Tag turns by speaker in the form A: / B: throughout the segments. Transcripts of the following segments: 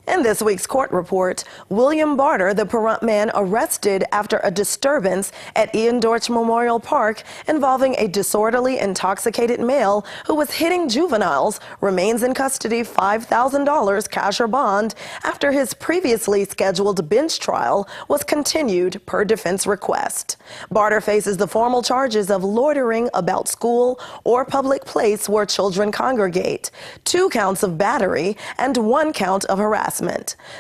A: In this week's court report, William Barter, the Pahrump man arrested after a disturbance at Ian Dortch Memorial Park involving a disorderly, intoxicated male who was hitting juveniles, remains in custody $5,000 cash or bond after his previously scheduled bench trial was continued per defense request. Barter faces the formal charges of loitering about school or public place where children congregate, 2 counts of battery, and 1 count of harassment.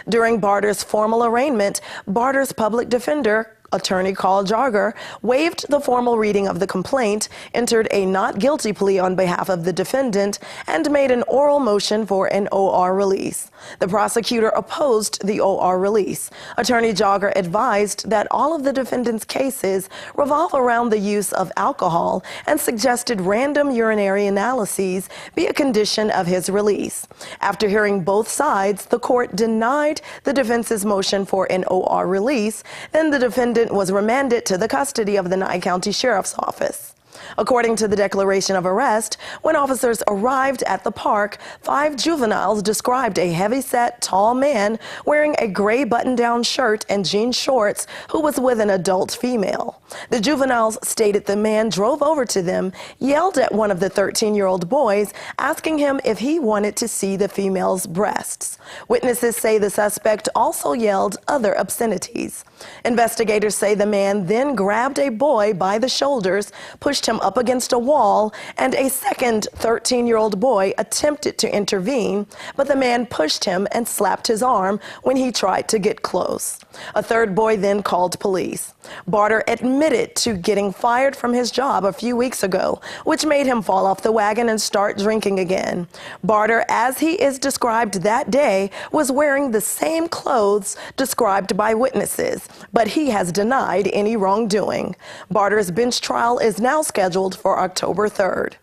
A: During Barter's formal arraignment, Barter's public defender, Attorney Carl Jarger, waived the formal reading of the complaint, entered a not guilty plea on behalf of the defendant, and made an oral motion for an OR release. The prosecutor opposed the OR release. Attorney Jarger advised that all of the defendant's cases revolve around the use of alcohol and suggested random urinary analyses be a condition of his release. After hearing both sides, the court denied the defense's motion for an OR release. Then the defendant was remanded to the custody of the Nye County Sheriff's Office. According to the declaration of arrest, when officers arrived at the park, 5 juveniles described a heavy-set, tall man wearing a gray button-down shirt and jean shorts who was with an adult female. The juveniles stated the man drove over to them, yelled at one of the 13-year-old boys, asking him if he wanted to see the female's breasts. Witnesses say the suspect also yelled other obscenities. Investigators say the man then grabbed a boy by the shoulders, pushed him up against a wall, and a second 13-year-old boy attempted to intervene, but the man pushed him and slapped his arm when he tried to get close. A third boy then called police. Barter admitted to getting fired from his job a few weeks ago, which made him fall off the wagon and start drinking again. Barter, as he is described that day, was wearing the same clothes described by witnesses, but he has denied any wrongdoing. Barter's bench trial is now scheduled for October 3rd.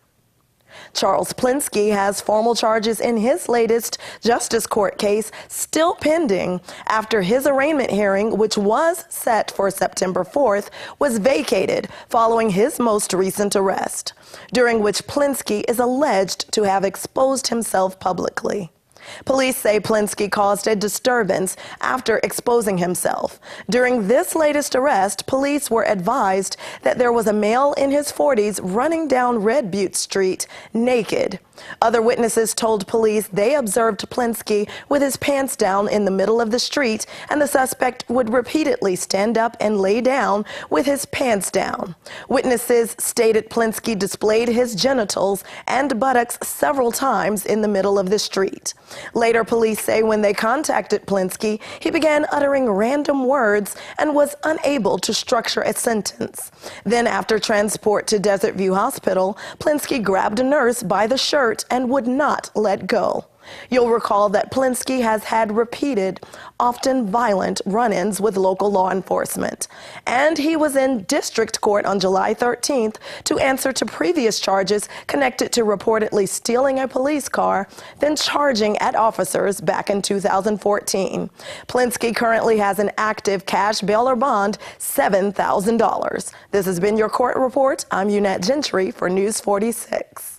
A: Charles Plinsky has formal charges in his latest justice court case still pending after his arraignment hearing, which was set for September 4th, was vacated following his most recent arrest, during which Plinsky is alleged to have exposed himself publicly. Police say Plinsky caused a disturbance after exposing himself. During this latest arrest, police were advised that there was a male in his 40s running down Red Butte Street naked. Other witnesses told police they observed Plinsky with his pants down in the middle of the street, and the suspect would repeatedly stand up and lay down with his pants down. Witnesses stated Plinsky displayed his genitals and buttocks several times in the middle of the street. Later, police say when they contacted Plinsky, he began uttering random words and was unable to structure a sentence. Then, after transport to Desert View Hospital, Plinsky grabbed a nurse by the shirt and would not let go. You'll recall that Plinsky has had repeated, often violent run-ins with local law enforcement. And he was in district court on July 13th to answer to previous charges connected to reportedly stealing a police car, then charging at officers back in 2014. Plinsky currently has an active cash bail or bond, $7,000. This has been your court report. I'm Eunette Gentry for News 46.